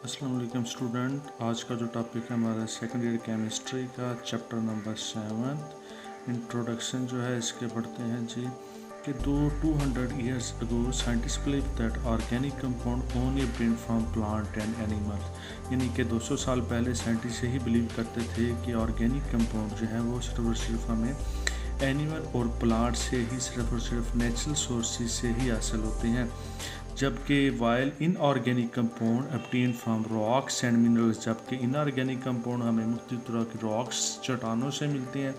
अस्सलाम वालेकुम स्टूडेंट। आज का जो टॉपिक है हमारा सेकेंड ईयर केमिस्ट्री का चैप्टर नंबर 7 इंट्रोडक्शन जो है इसके पढ़ते हैं जी कि 200 years ago scientists believed that organic compound only obtained from plant and animal। यानी कि 200 साल पहले साइंटिस्ट यही बिलीव करते थे कि ऑर्गेनिक कंपाउंड जो है वो सिर्फ और सिर्फ हमें एनिमल और प्लांट से ही सिर्फ और सिर्फ नेचुरल सोर्सेज से ही हासिल होते हैं, जबकि while inorganic compound obtained from rocks and minerals, जबकि इनऑर्गेनिक कंपाउंड हमें मुख्तलिफ तरह के रॉक्स चट्टानों से मिलते हैं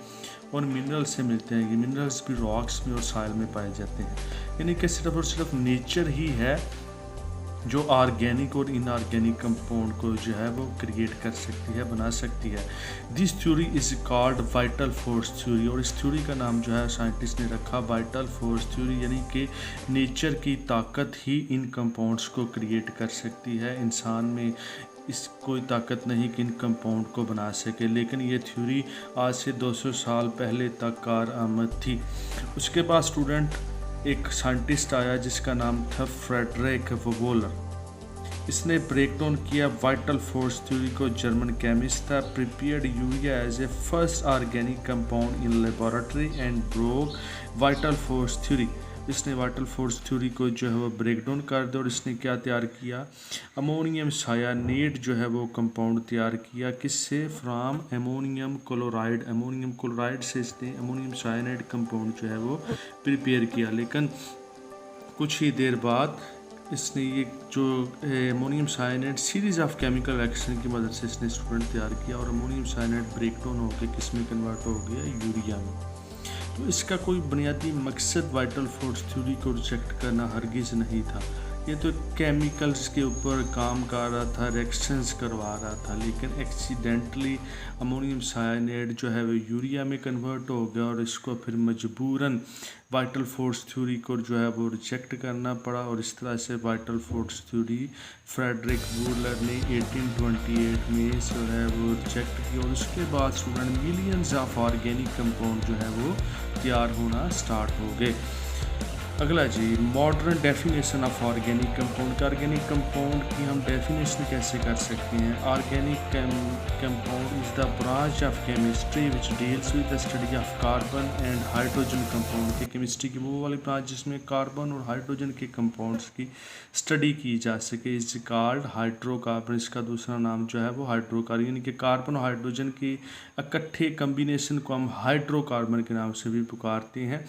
और मिनरल से मिलते हैं। ये मिनरल्स भी रॉक्स में और सॉइल में पाए जाते हैं। यानी कि सिर्फ और सिर्फ नेचर ही है जो ऑर्गेनिक और इनऑर्गेनिक कंपाउंड को जो है वो क्रिएट कर सकती है, बना सकती है। This theory is called vital force theory, और इस थ्योरी का नाम जो है साइंटिस्ट ने रखा वाइटल फोर्स थ्योरी। यानी कि नेचर की ताकत ही इन कंपाउंड्स को क्रिएट कर सकती है। इंसान में इस कोई ताकत नहीं कि इन कंपाउंड को बना सके, लेकिन ये थ्योरी आज से 200 साल पहले तक कारआमद थी। उसके बाद स्टूडेंट एक साइंटिस्ट आया जिसका नाम था फ्रेडरिक वोलर। इसने ब्रेक डाउन किया वाइटल फोर्स थ्योरी को। जर्मन केमिस्ट था। Prepared urea as a first organic compound in laboratory and broke vital force theory. इसने वाइटल फोर्स थ्योरी को जो है वो ब्रेक डाउन कर दिया और इसने क्या तैयार किया, अमोनियम सायानेट जो है वो कंपाउंड तैयार किया। किससे? From ammonium chloride. Ammonium chloride से इसने अमोनियम सायानेट कंपाउंड जो है वो प्रिपेयर किया। लेकिन कुछ ही देर बाद इसने ये जो ammonium cyanate series of chemical reaction की मदद से इसने स्टूडेंट तैयार किया और अमोनियम सायानेट ब्रेक डाउन होकर किस में कन्वर्ट हो गया? यूरिया में। तो इसका कोई बुनियादी मकसद वाइटल फोर्स थ्योरी को रिजेक्ट करना हरगिज़ नहीं था। ये तो केमिकल्स के ऊपर काम कर रहा था, रिएक्शंस करवा रहा था, लेकिन एक्सीडेंटली अमोनियम सायानेट जो है वो यूरिया में कन्वर्ट हो गया और इसको फिर मजबूरन वाइटल फोर्स थ्योरी को जो है वो रिजेक्ट करना पड़ा। और इस तरह से vital force theory Friedrich Wohler ने 1828 में जो है वो रिजेक्ट की और उसके बाद student millions of organic compound जो है वो तैयार होना स्टार्ट हो गए। अगला जी, modern definition of organic compound. Organic compound की हम डेफिनेशन कैसे कर सकते हैं? Organic compound is the branch of chemistry which deals with the study of carbon and hydrogen compound. की केमिस्ट्री की वो वाली ब्रांच जिसमें कार्बन और हाइड्रोजन के कंपाउंड्स की स्टडी की जा सके। Is called hydrocarbon. इसका दूसरा नाम जो है वो हाइड्रोकार्बन, यानी कि कार्बन और हाइड्रोजन के इकट्ठे कम्बिनेशन को हम हाइड्रोकार्बन के नाम से भी पुकारते हैं।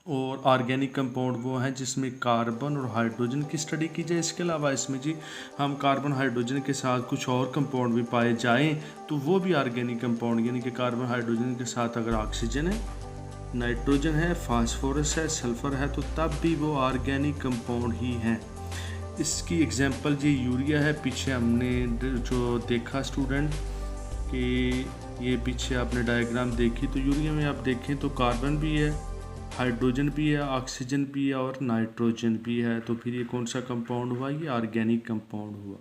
और ऑर्गेनिक कंपाउंड वो हैं जिसमें कार्बन और हाइड्रोजन की स्टडी की जाए। इसके अलावा इसमें जी हम कार्बन हाइड्रोजन के साथ कुछ और कंपाउंड भी पाए जाएं तो वो भी ऑर्गेनिक कंपाउंड, यानी कि कार्बन हाइड्रोजन के साथ अगर ऑक्सीजन है, नाइट्रोजन है, फास्फोरस है, सल्फर है, तो तब भी वो ऑर्गेनिक कंपाउंड ही हैं। इसकी एग्जांपल जी यूरिया है। पीछे हमने जो देखा स्टूडेंट कि ये पीछे आपने डायग्राम देखी, तो यूरिया में आप देखें तो कार्बन भी है, हाइड्रोजन भी है, ऑक्सीजन भी है और नाइट्रोजन भी है। तो फिर ये कौन सा कंपाउंड हुआ? ये ऑर्गेनिक कंपाउंड हुआ।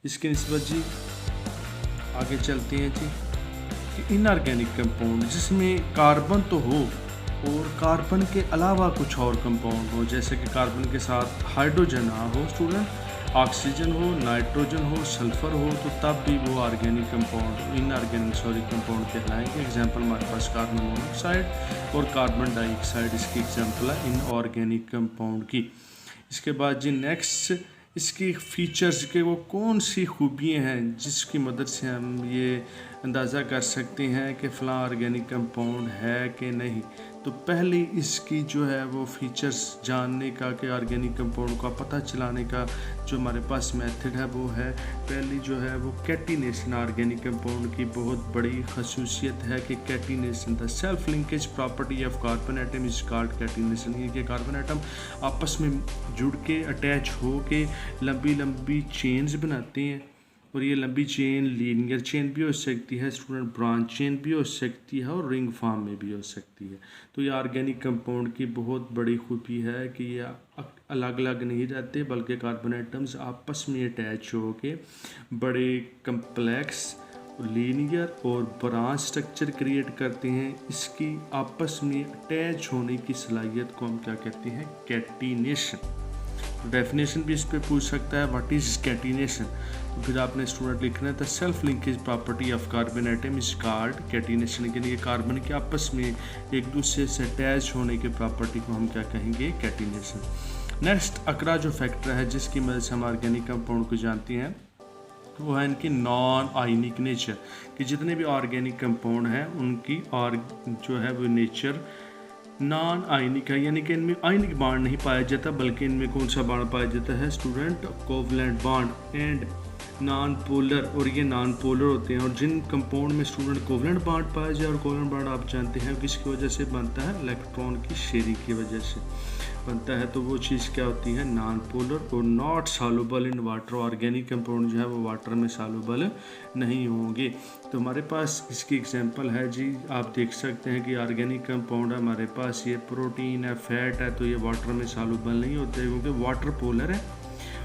इसके निस्बत जी आगे चलते हैं जी कि इनऑर्गेनिक कंपाउंड जिसमें कार्बन तो हो और कार्बन के अलावा कुछ और कंपाउंड हो, जैसे कि कार्बन के साथ हाइड्रोजन ना हो स्टूडेंट, ऑक्सीजन हो, नाइट्रोजन हो, सल्फर हो, तो तब भी वो ऑर्गेनिक कंपाउंड इनऑर्गेनिक कंपाउंड कहलाएंगे। एग्जांपल हमारे पास कार्बन मोनोऑक्साइड और कार्बन डाइऑक्साइड इसकी एग्जांपल है इनऑर्गेनिक कंपाउंड की। इसके बाद जी नेक्स्ट इसकी फीचर्स के वो कौन सी खूबियाँ हैं जिसकी मदद से हम ये अंदाज़ा कर सकते हैं कि फ़लाँ ऑर्गेनिक कंपाउंड है कि नहीं। तो पहले इसकी जो है वो फीचर्स जानने का कि ऑर्गेनिक कंपाउंड का पता चलाने का जो हमारे पास मेथड है वो है, पहली जो है वो कैटिनेशन। ऑर्गेनिक कंपाउंड की बहुत बड़ी खसूसियत है कि catenation, the self linkage property of carbon atom is called catenation. ये कि कार्बन एटम आपस में जुड़ के अटैच हो के लंबी लंबी चेन्स बनाते हैं और ये लंबी चेन लीनियर चेन भी हो सकती है स्टूडेंट, ब्रांच चेन भी हो सकती है और रिंग फॉर्म में भी हो सकती है। तो ये ऑर्गेनिक कंपाउंड की बहुत बड़ी खूबी है कि ये अलग अलग नहीं रहते बल्कि कार्बन एटम्स आपस में अटैच हो के बड़े कम्प्लेक्स लीनियर और ब्रांच स्ट्रक्चर क्रिएट करते हैं। इसकी आपस में अटैच होने की सलाहियत को हम क्या कहते हैं? कैटिनेशन। डेफिनेशन भी इस पे पूछ सकता है, व्हाट इज कैटिनेशन। तो फिर आपने स्टूडेंट लिखना है the self linkage property of carbon atom is called catenation, के लिए कार्बन के आपस में एक दूसरे से अटैच होने की प्रॉपर्टी को हम क्या कहेंगे, कैटिनेशन। नेक्स्ट अगला जो फैक्टर है जिसकी मदद से हम ऑर्गेनिक कंपाउंड को जानते हैं वो है इनकी नॉन आयनिक नेचर, कि जितने भी ऑर्गेनिक कंपाउंड हैं उनकी और जो है वो नेचर नॉन आयनिक है, यानी कि इनमें आयनिक बॉन्ड नहीं पाया जाता, बल्कि इनमें कौन सा बॉन्ड पाया जाता है student, covalent bond and non polar, और ये नॉन पोलर होते हैं। और जिन कंपाउंड में स्टूडेंट कोवलेंट बॉन्ड पाया जाए, और कोवलेंट बॉन्ड आप जानते हैं किसकी वजह से बनता है, इलेक्ट्रॉन की शेयरिंग की वजह से बनता है, तो वो चीज़ क्या होती है, नॉन पोलर और not soluble in water. Organic compound जो है वो वाटर में सॉल्युबल नहीं होंगे। तो हमारे पास इसकी एग्जांपल है जी, आप देख सकते हैं कि ऑर्गेनिक कंपाउंड हमारे पास ये प्रोटीन है, फैट है, तो ये वाटर में सॉल्युबल नहीं होते क्योंकि वाटर पोलर है,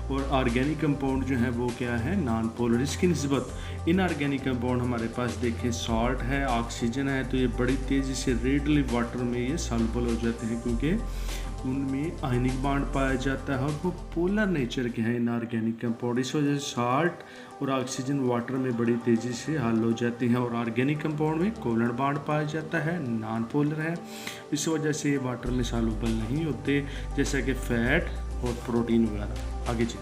और ऑर्गेनिक कंपाउंड जो है वो क्या है, नॉन पोलर। इसकी निस्बत इनऑर्गेनिक कंपाउंड हमारे पास देखें सॉल्ट है, ऑक्सीजन है, तो ये बड़ी तेज़ी से रेडली वाटर में ये सॉल्युबल हो जाते हैं क्योंकि उनमें आयनिक बॉन्ड पाया जाता है और वो पोलर नेचर के हैं इनऑर्गेनिक कंपाउंड। इस वजह से सॉल्ट और ऑक्सीजन वाटर में बड़ी तेज़ी से हल हो जाती हैं, और ऑर्गेनिक कंपाउंड में कोवलेंट बॉन्ड पाया जाता है, नॉन पोलर है, इस वजह से ये वाटर में सॉल्युबल नहीं होते, जैसा कि फैट और प्रोटीन वगैरह। आगे जी,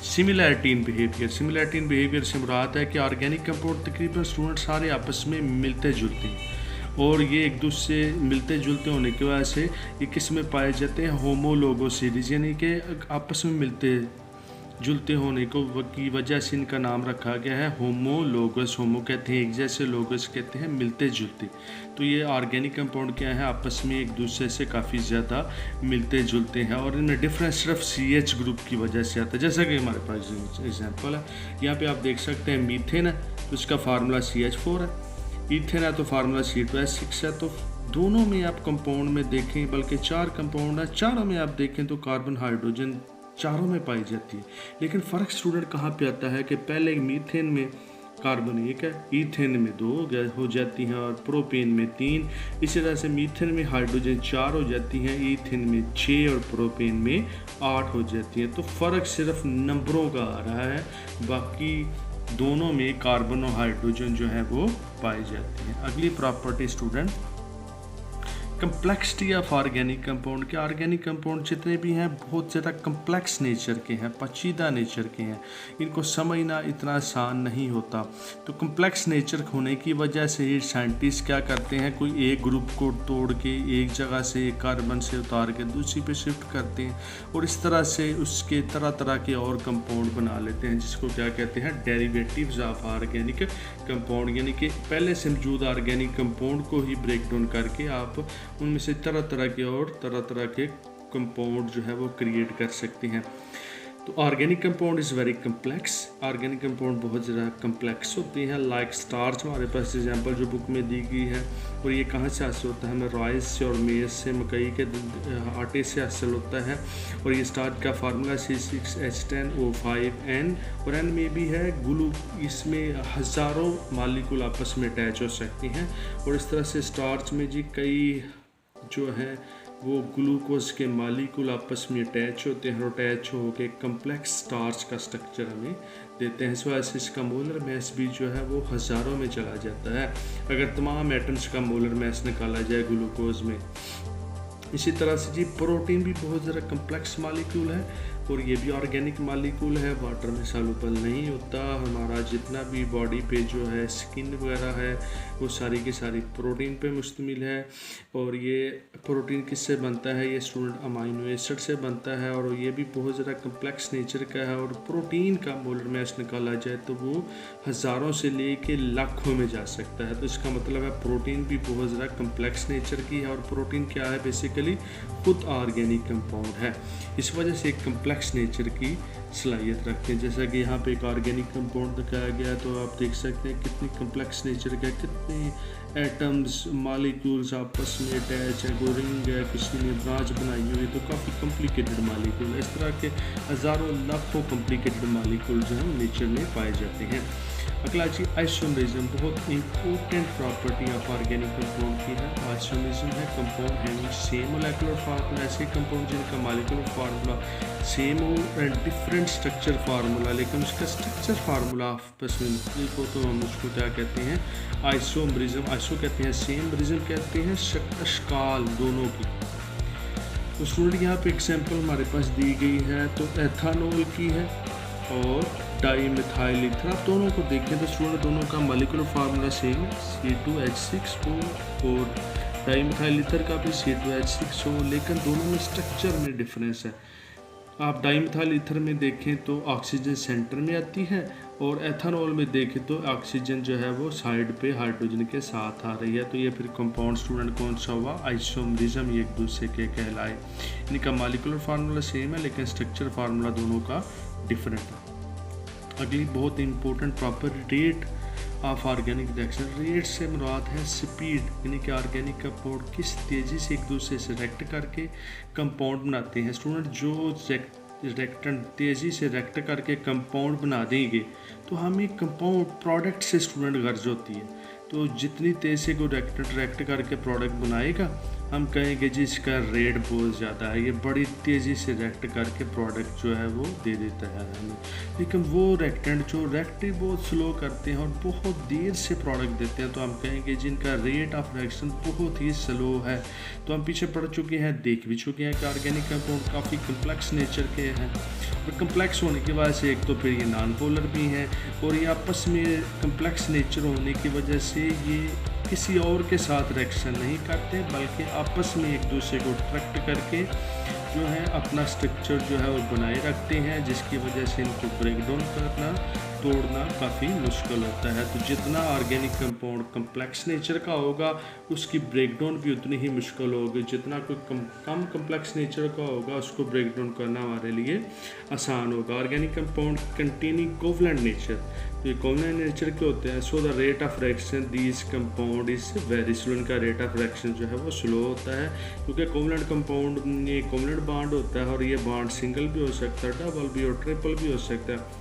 similarity in behaviour. Similarity in behaviour से मुराद है कि ऑर्गेनिक कंपाउंड तकरीबन स्टूडेंट सारे आपस में मिलते जुलते हैं, और ये एक दूसरे से मिलते जुलते होने की वजह से ये किस में पाए जाते हैं, होमोलोगोसिटीज, यानी कि आपस में मिलते जुलते होने को की वजह से इनका नाम रखा गया है होमोलोगस। होमो कहते हैं एक जैसे, लोगस कहते हैं मिलते जुलते। तो ये ऑर्गेनिक कंपाउंड क्या है, आपस में एक दूसरे से काफ़ी ज़्यादा मिलते जुलते हैं, और इनमें डिफरेंस सिर्फ CH ग्रुप की वजह से आता है। जैसा कि हमारे पास एग्जांपल है, यहाँ पे आप देख सकते हैं मीथेन है तो इसका फार्मूला CH4 है, ईथेन है तो फार्मूला C2H6 है। तो दोनों में आप कंपाउंड में देखें, बल्कि 4 कंपाउंड है, चारों में आप देखें तो कार्बन हाइड्रोजन चारों में पाई जाती है। लेकिन फ़र्क स्टूडेंट कहाँ पे आता है कि पहले मीथेन में कार्बन 1 है, ईथेन में 2 हो जाती हैं, और प्रोपेन में 3। इसी तरह से मीथेन में हाइड्रोजन 4 हो जाती हैं, ईथेन में 6 और प्रोपेन में 8 हो जाती हैं। तो फ़र्क सिर्फ नंबरों का आ रहा है, बाकी दोनों में कार्बन और हाइड्रोजन जो है वो पाई जाती है। अगली property student, complexity of organic compound. के ऑर्गेनिक कंपाउंड जितने भी हैं बहुत ज़्यादा कम्प्लेक्स नेचर के हैं, पेचीदा नेचर के हैं, इनको समझना इतना आसान नहीं होता। तो कम्प्लेक्स नेचर होने की वजह से ही साइंटिस्ट क्या करते हैं, कोई एक ग्रुप को तोड़ के एक जगह से एक कार्बन से उतार के दूसरी पे शिफ्ट करते हैं, और इस तरह से उसके तरह तरह के और कंपाउंड बना लेते हैं, जिसको क्या कहते हैं, डेरिवेटिव्स ऑफ ऑर्गेनिक कंपाउंड। यानी कि पहले से मौजूद ऑर्गेनिक कंपाउंड को ही ब्रेक डाउन करके आप उनमें से तरह तरह के और तरह तरह के कंपाउंड जो है वो क्रिएट कर सकते हैं। तो organic compound is very complex. Organic compound बहुत ज़्यादा कम्प्लेक्स होते हैं। लाइक स्टार्च हमारे पास एग्जांपल जो बुक में दी गई है, और ये कहाँ से हासिल होता है, हमें राइस से और मेज़ से, मकई के आटे से हासिल होता है। और ये स्टार्च का फार्मूला C6H10O5N, और N में भी है ग्लू, इसमें हज़ारों मालिक्यूल आपस में अटैच हो सकते हैं। और इस तरह से स्टार्च में जी कई जो है वो ग्लूकोज के मालिक्यूल आपस में अटैच होते हैं, और अटैच होकर कम्प्लेक्स स्टार्च का स्ट्रक्चर हमें देते हैं। इस वजह से इसका मोलर मैस भी जो है वो हज़ारों में चला जाता है अगर तमाम एटम्स का मोलर मैस निकाला जाए ग्लूकोज में। इसी तरह से जी प्रोटीन भी बहुत ज़्यादा कम्प्लेक्स मालिक्यूल है, और ये भी ऑर्गेनिक मालिक्यूल है, वाटर में सॉल्युबल नहीं होता। हमारा जितना भी बॉडी पे जो है स्किन वगैरह है वो सारी की सारी प्रोटीन पे मुश्तमिल है। और ये प्रोटीन किससे बनता है, ये स्टूडेंट अमाइनो एसिड से बनता है, और ये भी बहुत ज़्यादा कम्प्लेक्स नेचर का है। और प्रोटीन का मोलर मैस निकाला जाए तो वो हज़ारों से लेके लाखों में जा सकता है। तो इसका मतलब है प्रोटीन भी बहुत ज़्यादा कम्प्लेक्स नेचर की है, और प्रोटीन क्या है, बेसिकली खुद ऑर्गेनिक कंपाउंड है। इस वजह से एक कम्प्लेक्स नेचर की सलाहियत रखते हैं। जैसा कि यहाँ पे एक ऑर्गेनिक कंपाउंड दिखाया गया, तो आप देख सकते हैं कितनी कम्प्लेक्स नेचर का, कितने एटम्स मालिक्यूल्स आपस में अटैच है, कोई रिंग है, किसी ने ब्रांच बनाई हुई, तो काफ़ी कॉम्प्लिकेटेड मालिक्यूल। इस तरह के हज़ारों लाखों कॉम्प्लिकेटेड मालिक्यूल जो है नेचर में पाए जाते हैं। अगला जी आइसोमरिज्म, बहुत important property of organic compound की है। आइसोमरिज्म है compound having same molecular formula, ऐसे कंपाउंड जिनका मोलेकुलर फार्मूला सेम हो एंड डिफरेंट स्ट्रक्चर फार्मूला, लेकिन उसका स्ट्रक्चर फार्मूला आपस में मुख्तलिफ हो, तो हम उसको क्या कहते हैं, आइसोमरिज्म। आइसो कहते हैं सेम, रिज्म कहते हैं अशकाल दोनों की। तो स्टूडेंट यहाँ पे एग्जाम्पल हमारे पास दी गई है, तो एथानॉल की है और डाई मिथाइल ईथर। आप दोनों को देखें तो स्टूडेंट दोनों का मोलेकुलर फार्मूला सेम है, C2H6O, और डाई मिथाइल ईथर का भी C2H6O, लेकिन दोनों में स्ट्रक्चर में डिफरेंस है। आप डाई मिथाइल ईथर में देखें तो ऑक्सीजन सेंटर में आती है, और एथानॉल में देखें तो ऑक्सीजन जो है वो साइड पे हाइड्रोजन के साथ आ रही है। तो ये फिर कंपाउंड स्टूडेंट कौन सा हुआ, आइसोमरिज्म, ये एक दूसरे के कहलाए। इनका मोलेकुलर फार्मूला सेम है लेकिन स्ट्रक्चर फार्मूला दोनों का डिफरेंट है। अगली बहुत important property, rate of organic reaction. Rate से मुराद है स्पीड, यानी कि ऑर्गेनिक कंपाउंड किस तेज़ी से एक दूसरे से रिएक्ट करके कंपाउंड बनाते हैं। स्टूडेंट जो रिएक्टेंट तेज़ी से रिएक्ट करके कंपाउंड बना देंगे तो हमें कंपाउंड प्रोडक्ट से स्टूडेंट गर्ज होती है। तो जितनी तेज़ी से कोई रिएक्टेंट रिएक्ट करके प्रोडक्ट बनाएगा, हम कहेंगे जी इसका रेट बहुत ज़्यादा है, ये बड़ी तेज़ी से रिएक्ट करके प्रोडक्ट जो है वो दे देता है हमें। लेकिन वो रिएक्टेंट जो रिएक्ट बहुत स्लो करते हैं और बहुत देर से प्रोडक्ट देते हैं, तो हम कहेंगे जिनका रेट ऑफ रिएक्शन बहुत ही स्लो है। तो हम पीछे पढ़ चुके हैं, देख भी चुके हैं कि ऑर्गेनिक कंपाउंड काफ़ी कम्प्लेक्स नेचर के हैं, और कम्प्लेक्स होने की वजह से एक तो फिर ये नॉन पोलर भी हैं, और ये आपस में कम्प्लेक्स नेचर होने की वजह से ये किसी और के साथ रिएक्शन नहीं करते, बल्कि आपस में एक दूसरे को अट्रैक्ट करके जो है अपना स्ट्रक्चर जो है वो बनाए रखते हैं, जिसकी वजह से इनको ब्रेक डाउन करना, तोड़ना काफ़ी मुश्किल होता है। तो जितना ऑर्गेनिक कंपाउंड कम्प्लेक्स नेचर का होगा उसकी ब्रेक डाउन भी उतनी ही मुश्किल होगी। जितना कोई कम कम्प्लेक्स नेचर का होगा उसको ब्रेक डाउन करना हमारे लिए आसान होगा। Organic compound containing covalent nature, तो ये कोवलेंट नेचर के होते हैं। So the rate of reaction these compound is very slow, इनका रेट ऑफ रिएक्शन जो है वो स्लो होता है, क्योंकि कोवलेंट कंपाउंड ये कोवलेंट बॉन्ड होता है, और ये बॉन्ड सिंगल भी हो सकता है, डबल भी और ट्रिपल भी हो सकता है।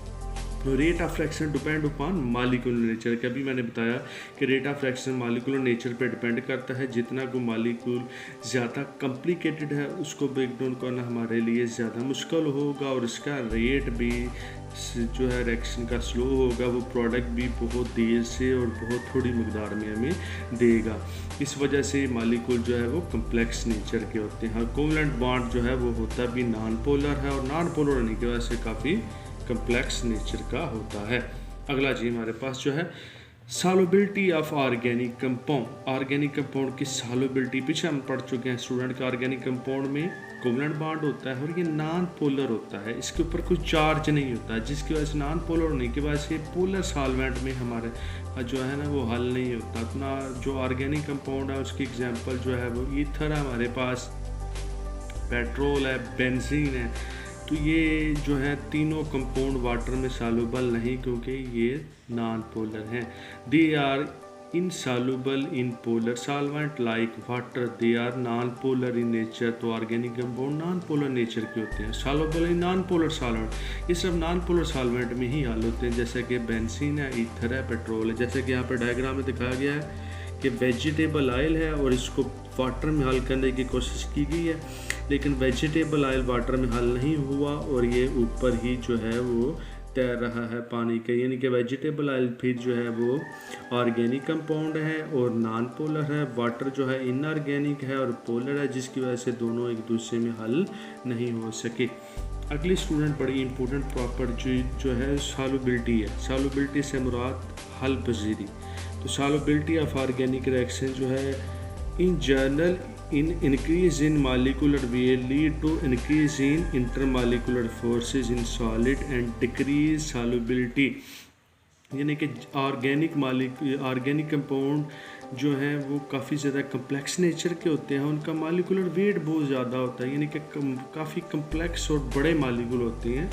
Rate of reaction depend upon molecular nature, कि अभी मैंने बताया कि rate of reaction molecular nature पे डिपेंड करता है। जितना कोई मॉलिक्यूल ज़्यादा कॉम्प्लिकेटेड है उसको ब्रेक डाउन करना हमारे लिए ज़्यादा मुश्किल होगा, और इसका रेट भी जो है रिएक्शन का स्लो होगा, वो प्रोडक्ट भी बहुत देर से और बहुत थोड़ी मकदार में हमें देगा। इस वजह से मॉलिक्यूल जो है वो कम्प्लेक्स नेचर के होते हैं। कोवलेंट बॉन्ड जो है वो होता भी नॉन पोलर है, और नॉन पोलर होने की वजह से काफ़ी कम्प्लेक्स नेचर का होता है। अगला जी हमारे पास जो है solubility of organic compound. Organic compound की सॉल्युबिलिटी पीछे हम पढ़ चुके हैं स्टूडेंट का। ऑर्गेनिक कंपाउंड में कोवलेंट बॉन्ड होता है और ये नॉन पोलर होता है, इसके ऊपर कोई चार्ज नहीं होता है, जिसकी वजह से नॉन पोलर होने की वजह से पोलर सॉल्वेंट में हमारे जो है ना वो हल नहीं होता। अपना जो ऑर्गेनिक कंपाउंड है उसकी एग्जांपल जो है वो ईथर है हमारे पास, पेट्रोल है, बेंजीन है। तो ये जो है तीनों कंपाउंड वाटर में सॉल्युबल नहीं, क्योंकि ये नॉन पोलर हैं। They are insoluble in polar solvent like water, they are non polar in nature. तो organic compound non polar nature के होते हैं, soluble in non polar solvent, ये सब नॉन पोलर सॉल्वेंट में ही हल होते हैं, जैसे कि बेंजीन है, ईथर है, पेट्रोल है। जैसे कि यहाँ पर डायग्राम में दिखाया गया है कि वेजिटेबल ऑयल है और इसको वाटर में हल करने की कोशिश की गई है, लेकिन वेजिटेबल ऑयल वाटर में हल नहीं हुआ और ये ऊपर ही जो है वो तैर रहा है पानी के। यानी कि वेजिटेबल ऑयल फिर जो है वो ऑर्गेनिक कंपाउंड है और नॉन पोलर है। वाटर जो है इनऑर्गेनिक है और पोलर है, जिसकी वजह से दोनों एक दूसरे में हल नहीं हो सके। अगली स्टूडेंट बड़ी इंपॉर्टेंट प्रॉपर्टी जो है सॉल्युबिलिटी है। सॉल्युबिलिटी से मुराद हल पजीरी। तो सॉल्युबिलिटी ऑफ ऑर्गेनिक रिएक्शन जो है in general in increase in molecular weight lead to increase in intermolecular forces in solid and decrease solubility. यानी कि ऑर्गेनिक कंपाउंड जो हैं वो काफ़ी ज़्यादा कम्प्लेक्स नेचर के होते हैं, उनका मॉलिक्यूलर वेट बहुत ज़्यादा होता है, यानी कि काफ़ी कम्प्लेक्स और बड़े मॉलिक्यूल होते हैं,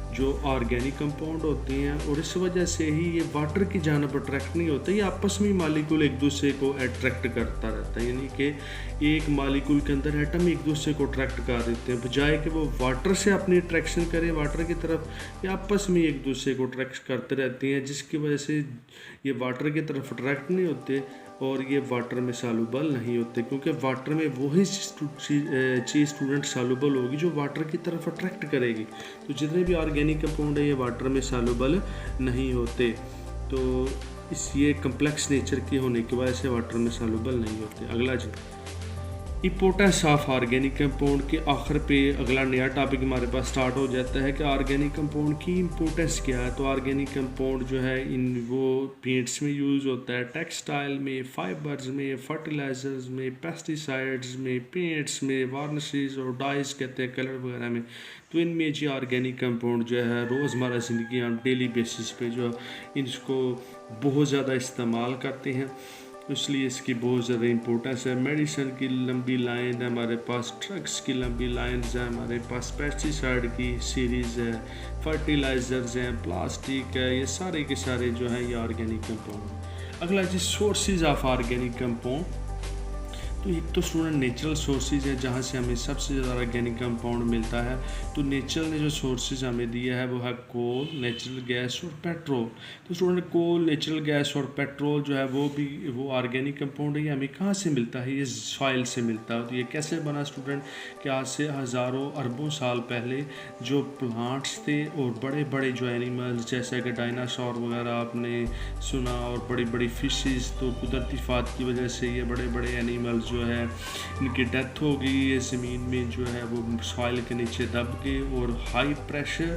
जो ऑर्गेनिक कंपाउंड होते हैं, और इस वजह से ही ये वाटर की जानब अट्रैक्ट नहीं होते, ये आपस में मालिक्यूल एक दूसरे को अट्रैक्ट करता रहता है, यानी कि एक मालिक्यूल के अंदर एटम एक दूसरे को अट्रैक्ट कर देते हैं, बजाय कि वो वाटर से अपनी अट्रैक्शन करें वाटर की तरफ, ये आपस में एक दूसरे को अट्रैक्ट करते रहते हैं, जिसकी वजह से ये वाटर की तरफ अट्रैक्ट नहीं होते और ये वाटर में सालुबल नहीं होते, क्योंकि वाटर में वही चीज़ स्टूडेंट सालुबल होगी जो वाटर की तरफ अट्रैक्ट करेगी। तो जितने भी ऑर्गेनिक कंपाउंड है ये वाटर में सालुबल नहीं होते, तो इस ये कम्प्लेक्स नेचर के होने की वजह से वाटर में सालुबल नहीं होते। अगला जी, इंपोर्टेंस ऑफ ऑर्गेनिक कंपाउंड के आखिर पे अगला नया टॉपिक हमारे पास स्टार्ट हो जाता है कि ऑर्गेनिक कंपाउंड की इंपोर्टेंस क्या है। तो ऑर्गेनिक कंपाउंड जो है इन वो पेंट्स में यूज़ होता है, टेक्सटाइल में, फाइबर्स में, फर्टिलाइजर्स में, पेस्टिसाइड्स में, पेंट्स में, वार्निशेस और डाइज कहते हैं कलर वगैरह में। तो इनमें जी ऑर्गेनिक कंपाउंड जो है रोज़मर्रा ज़िंदगी हम डेली बेसिस पे जो इसको बहुत ज़्यादा इस्तेमाल करते हैं, इसलिए इसकी बहुत ज़्यादा इंपॉर्टेंस है। मेडिसिन की लंबी लाइन है हमारे पास, ड्रग्स की लंबी लाइन्स है हमारे पास, पेस्टिसाइड की सीरीज़ है, फर्टिलाइज़र्स हैं, प्लास्टिक है, ये सारे के सारे जो हैं ये ऑर्गेनिक कंपाउंड। अगला जी, सोर्सेज ऑफ ऑर्गेनिक कंपाउंड। तो एक तो स्टूडेंट नेचुरल सोर्सेज है जहाँ से हमें सबसे ज़्यादा ऑर्गेनिक कंपाउंड मिलता है। तो नेचर ने जो सोर्सेज हमें दिया है वो है कोल, नेचुरल गैस और पेट्रोल। तो स्टूडेंट कोल, नेचुरल गैस और पेट्रोल जो है वो ऑर्गेनिक कंपाउंड है, ये हमें कहाँ से मिलता है? ये सॉइल से मिलता है। तो ये कैसे बना स्टूडेंट कि आज से हज़ारों अरबों साल पहले जो प्लांट्स थे और बड़े बड़े जो एनिमल्स जैसे कि डायनासोर वगैरह आपने सुना, और बड़ी बड़ी फिशेस, तो कुदरती फात की वजह से ये बड़े बड़े एनिमल्स जो है इनकी डेथ हो गई, ये ज़मीन में जो है वो सॉइल के नीचे दब गए, और हाई प्रेशर,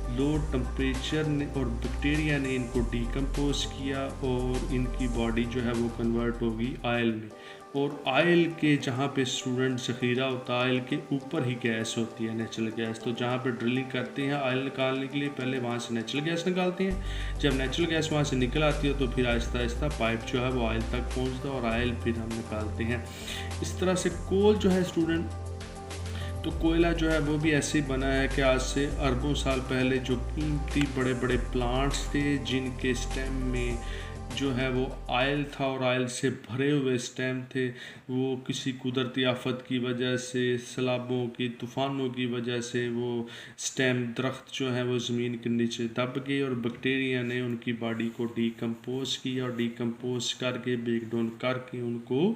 लो टेम्परेचर ने और बैक्टीरिया ने इनको डिकम्पोज किया और इनकी बॉडी जो है वो कन्वर्ट होगी ऑयल में। और ऑयल के जहाँ पे स्टूडेंट ज़ख़ीरा होता है, ऑयल के ऊपर ही गैस होती है, नेचुरल गैस। तो जहाँ पे ड्रिलिंग करते हैं ऑयल निकालने के लिए पहले वहाँ से नेचुरल गैस निकालते हैं, जब नेचुरल गैस वहाँ से निकल आती है तो फिर आहिस्ता आहिस्ता पाइप जो है वो ऑयल तक पहुँचता है और ऑयल फिर हम निकालते हैं। इस तरह से कोल जो है स्टूडेंट, तो कोयला जो है वो भी ऐसे ही बना है कि आज से अरबों साल पहले जो कीमती बड़े बड़े प्लांट्स थे जिनके स्टेम में जो है वो ऑयल था और ऑयल से भरे हुए स्टेम थे, वो किसी कुदरती आफत की वजह से, सैलाबों की, तूफ़ानों की वजह से वो स्टेम दरख्त जो है वो ज़मीन के नीचे दब गए और बैक्टीरिया ने उनकी बॉडी को डिकम्पोज किया और डिकम्पोज करके ब्रेक डाउन करके उनको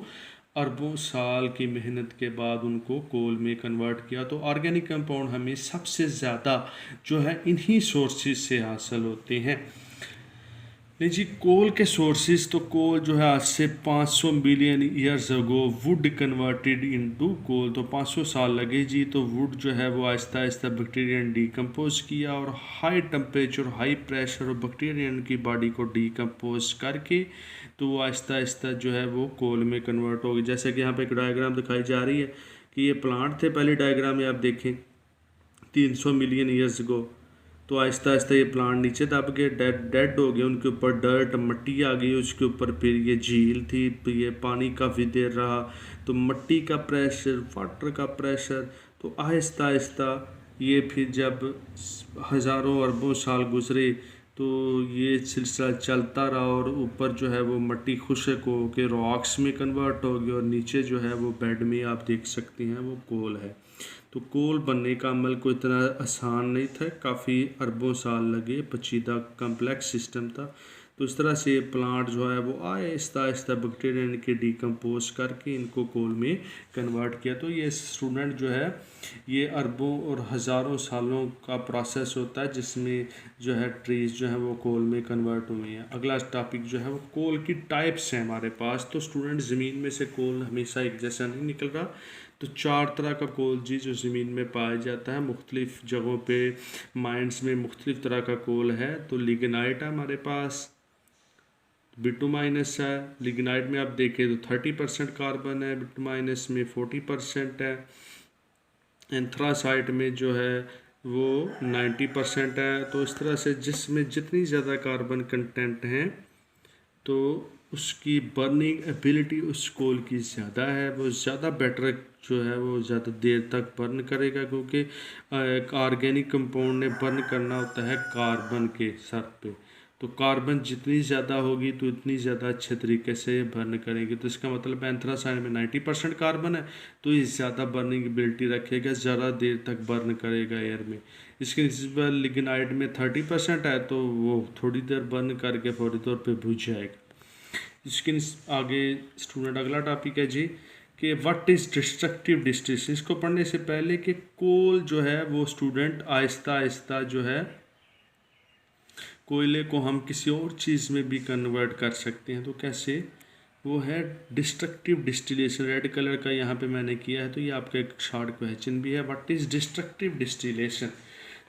अरबों साल की मेहनत के बाद उनको कोल में कन्वर्ट किया। तो ऑर्गेनिक कंपाउंड हमें सबसे ज़्यादा जो है इन्हीं सोर्सेज से हासिल होते हैं। नहीं जी, कोल के सोर्सेज, तो कोल जो है आज से 500 billion years ago wood converted into coal, तो 500 साल लगे जी। तो वुड जो है वो आहिस्ता आहिस्ता बैक्टीरियन डिकम्पोज किया और हाई टेम्परेचर, हाई प्रेशर और बैक्टीरियन की बॉडी को डिकम्पोज करके तो वो आहिस्ता आहिस्ता जो है वो कोल में कन्वर्ट हो गई। जैसे कि यहाँ पे एक डायग्राम दिखाई जा रही है कि ये प्लांट थे, पहले डायग्राम में आप देखें 300 मिलियन ईयर्स अगो, तो आहिस्ता आहिस्ता ये प्लांट नीचे दब गए, डेड हो गए, उनके ऊपर डर्ट मट्टी आ गई, उसके ऊपर फिर ये झील थी, ये पानी काफ़ी देर रहा, तो मट्टी का प्रेशर, वाटर का प्रेशर, तो आहिस्ता आहिस्ता ये फिर जब हज़ारों अरबों साल गुजरे तो ये सिलसिला चलता रहा और ऊपर जो है वो मट्टी खुशक हो के रॉक्स में कन्वर्ट हो गई और नीचे जो है वो बेड में आप देख सकते हैं वो कोल है। तो कोल बनने का अमल कोई इतना आसान नहीं था, काफ़ी अरबों साल लगे, पेचीदा कम्प्लेक्स सिस्टम था। तो इस तरह से प्लांट जो है वो आहिस्ता आहिस्ता बैक्टीरिया इनके डिकम्पोज करके इनको कोल में कन्वर्ट किया। तो ये स्टूडेंट जो है ये अरबों और हज़ारों सालों का प्रोसेस होता है जिसमें जो है ट्रीज़ जो है वो कोल में कन्वर्ट हुए हैं। अगला टॉपिक जो है वो कोल की टाइप्स हैं हमारे पास। तो स्टूडेंट ज़मीन में से कोल हमेशा एक जैसा नहीं निकल रहा, तो 4 तरह का कोल जी जो ज़मीन में पाया जाता है, मुख्तलिफ़ जगहों पे माइंस में मुख्तलिफ़ तरह का कोल है। तो लिग्नाइट है हमारे पास, बिटुमाइनस है, लिग्नाइट में आप देखें तो 30% कार्बन है, बिटुमाइनस में 40% है, एंथ्रासाइट में जो है वो 90% है। तो इस तरह से जिसमें जितनी ज़्यादा कार्बन कंटेंट हैं तो उसकी बर्निंग एबिलिटी उस कोल की ज़्यादा है, वो ज़्यादा बेटर जो है वो ज़्यादा देर तक बर्न करेगा, क्योंकि एक ऑर्गेनिक कंपाउंड ने बर्न करना होता है कार्बन के सर पे। तो कार्बन जितनी ज़्यादा होगी तो इतनी ज़्यादा अच्छे तरीके से बर्न करेंगे। तो इसका मतलब एंथ्रासाइन में 90% कार्बन है, तो ये ज़्यादा बर्निंग एबिलिटी रखेगा, ज़्यादा देर तक बर्न करेगा एयर में। इसके निस्बत लिग्नाइट में 30% है, तो वो थोड़ी देर बर्न करके फौरी तौर पे बुझ जाएगा। इसके आगे स्टूडेंट अगला टॉपिक है जी कि व्हाट इज़ डिस्ट्रक्टिव डिस्टिलेशन। इसको पढ़ने से पहले कि कोल जो है वो स्टूडेंट आहिस्ता आहिस्ता जो है कोयले को हम किसी और चीज़ में भी कन्वर्ट कर सकते हैं। तो कैसे, वो है डिस्ट्रक्टिव डिस्टिलेशन। रेड कलर का यहाँ पे मैंने किया है, तो ये आपका एक शॉर्ट क्वेश्चन भी है, व्हाट इज़ डिस्ट्रक्टिव डिस्टिलेशन।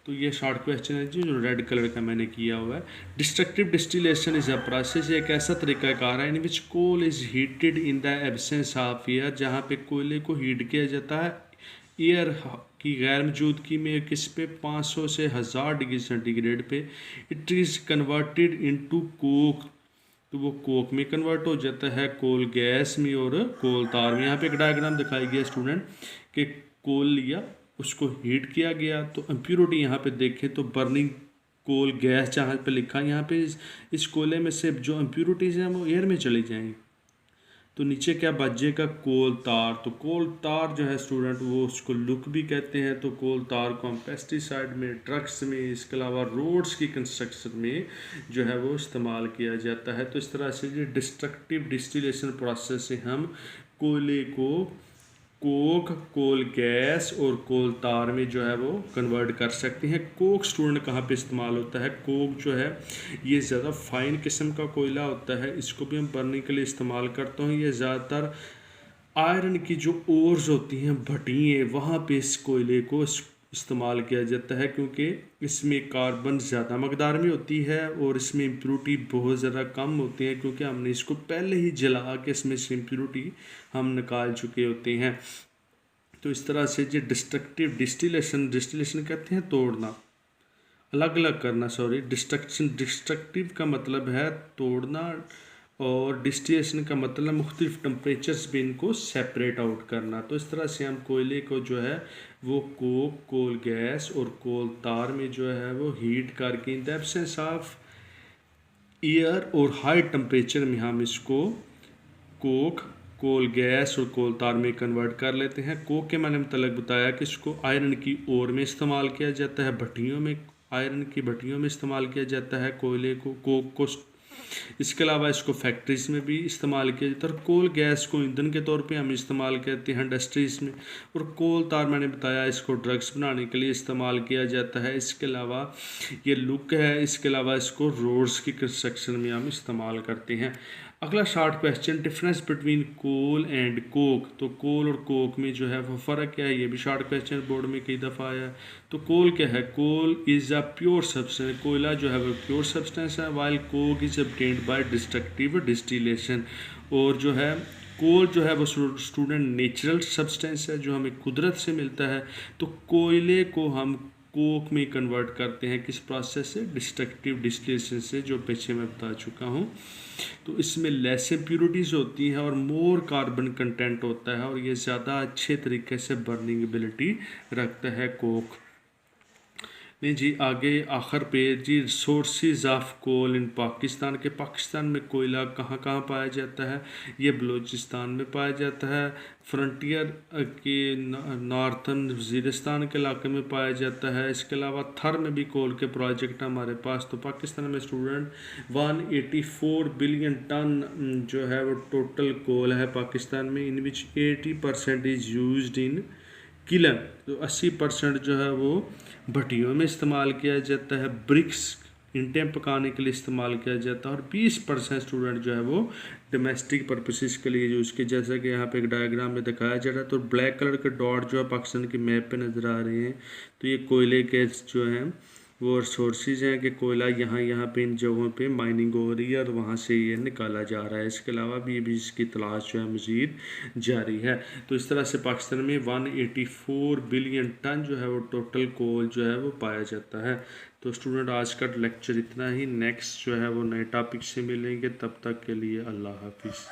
तो ये शॉर्ट क्वेश्चन है जी जो रेड कलर का मैंने किया हुआ है। Destructive distillation is a process, एक ऐसा तरीकाकार है in which coal is heated in the absence of air, जहाँ पे कोयले को हीट किया जाता है एयर की गैर मौजूदगी में। किस पे, 500 से 1000 डिग्री सेंटीग्रेड पे। It is converted into Coke, तो वो कोक में कन्वर्ट हो जाता है, कोल गैस में और कोल तार में। यहाँ पे एक डायग्राम दिखाई गया स्टूडेंट कि कोल लिया, उसको हीट किया गया, तो इम्प्योरिटी यहाँ पे देखें तो बर्निंग कोल गैस जहाँ पे लिखा है, यहाँ पे इस कोयले में से जो इम्प्योरिटीज़ हैं वो एयर में चली जाएंगी। तो नीचे क्या बचेगा, कोल तार। तो कोल तार जो है स्टूडेंट वो उसको लुक भी कहते हैं। तो कोल तार को हम पेस्टिसाइड में, ड्रग्स में, इसके अलावा रोड्स की कंस्ट्रक्शन में जो है वो इस्तेमाल किया जाता है। तो इस तरह से ये डिस्ट्रक्टिव डिस्टिलेशन प्रोसेस से हम कोयले को कोक, कोल गैस और कोल तार में जो है वो कन्वर्ट कर सकते हैं। कोक स्टूडेंट कहाँ पे इस्तेमाल होता है, कोक जो है ये ज़्यादा फाइन किस्म का कोयला होता है, इसको भी हम बर्निंग के लिए इस्तेमाल करते हैं। ये ज़्यादातर आयरन की जो ओर्स होती हैं, भट्टियाँ, वहाँ पे इस कोयले को इस्तेमाल किया जाता है, क्योंकि इसमें कार्बन ज़्यादा मकदार में होती है और इसमें इम्प्योरिटी बहुत ज़्यादा कम होती है, क्योंकि हमने इसको पहले ही जला के इसमें से इम्प्योरिटी हम निकाल चुके होते हैं। तो इस तरह से जो डिस्ट्रक्टिव डिस्टिलेशन कहते हैं तोड़ना, अलग अलग करना, सॉरी। डिस्ट्रक्टिव का मतलब है तोड़ना और डिस्टिलेशन का मतलब मुख्तलिफ टेम्परेचर्स भी इनको सेपरेट आउट करना। तो इस तरह से हम कोयले को जो है वो कोक, कोल गैस और कोल तार में जो है वो हीट करके इन द एब्सेंस ऑफ एयर और हाई टेम्परेचर में हम इसको कोक, कोल गैस और कोल तार में कन्वर्ट कर लेते हैं। कोक के मैंने मतलब बताया कि इसको आयरन की ओर में इस्तेमाल किया जाता है, भट्टियों में, आयरन की भट्टियों में इस्तेमाल किया जाता है कोयले को, कोक को। इसके अलावा इसको फैक्ट्रीज में भी इस्तेमाल किया जाता है। और कोल गैस को ईंधन के तौर पे हम इस्तेमाल करते हैं इंडस्ट्रीज़ में। और कोल तार मैंने बताया इसको ड्रग्स बनाने के लिए इस्तेमाल किया जाता है। इसके अलावा ये लुक है, इसके अलावा इसको रोड्स की कंस्ट्रक्शन में हम इस्तेमाल करते हैं। अगला short question, difference between coal and coke. तो कोल और कोक में जो है वो फ़र्क क्या है, ये भी शॉर्ट क्वेश्चन बोर्ड में कई दफ़ा आया है। तो कोल क्या है, coal is a pure substance, कोयला जो है वो प्योर सब्सटेंस है, while coke is obtained by destructive distillation. और जो है कोल जो है वो स्टूडेंट नेचुरल सब्सटेंस है जो हमें कुदरत से मिलता है। तो कोयले को हम कोक में कन्वर्ट करते हैं, किस प्रोसेस से, डिस्ट्रक्टिव डिस्टिलेशन से, जो पीछे मैं बता चुका हूँ। तो इसमें लेस इम्प्योरिटीज़ होती हैं और मोर कार्बन कंटेंट होता है, और ये ज़्यादा अच्छे तरीके से बर्निंग एबिलिटी रखता है कोक। नहीं जी, आगे आखिर पे जी सोर्सेज ऑफ कोल इन पाकिस्तान के, पाकिस्तान में कोयला कहाँ कहाँ पाया जाता है, ये बलूचिस्तान में पाया जाता है, फ्रंटियर के नॉर्थन वज़ीरिस्तान के इलाके में पाया जाता है। इसके अलावा थर में भी कोल के प्रोजेक्ट हमारे पास। तो पाकिस्तान में स्टूडेंट 184 बिलियन टन जो है वो टोटल कोल है पाकिस्तान में, इन विच 80% इज़ यूज्ड इन किलन। तो 80% जो है वो भट्टियों में इस्तेमाल किया जाता है, ब्रिक्स ईंटें पकाने के लिए इस्तेमाल किया जाता है, और 20% स्टूडेंट जो है वो डोमेस्टिक पर्पसेस के लिए यूज़ किया। जैसा कि यहाँ पे एक डायग्राम में दिखाया जा रहा है, तो ब्लैक कलर के डॉट जो है पाकिस्तान की मैप पे नज़र आ रहे हैं, तो ये कोयले के जो हैं वो सोर्सेज हैं कि कोयला यहाँ पे इन जगहों पे माइनिंग हो रही है और वहाँ से ये निकाला जा रहा है। इसके अलावा भी इसकी तलाश जो है मज़ीद जारी है। तो इस तरह से पाकिस्तान में 184 बिलियन टन जो है वो टोटल कोल जो है वो पाया जाता है। तो स्टूडेंट आज का लेक्चर इतना ही, नेक्स्ट जो है वो नए टॉपिक से मिलेंगे, तब तक के लिए अल्लाह हाफिज़।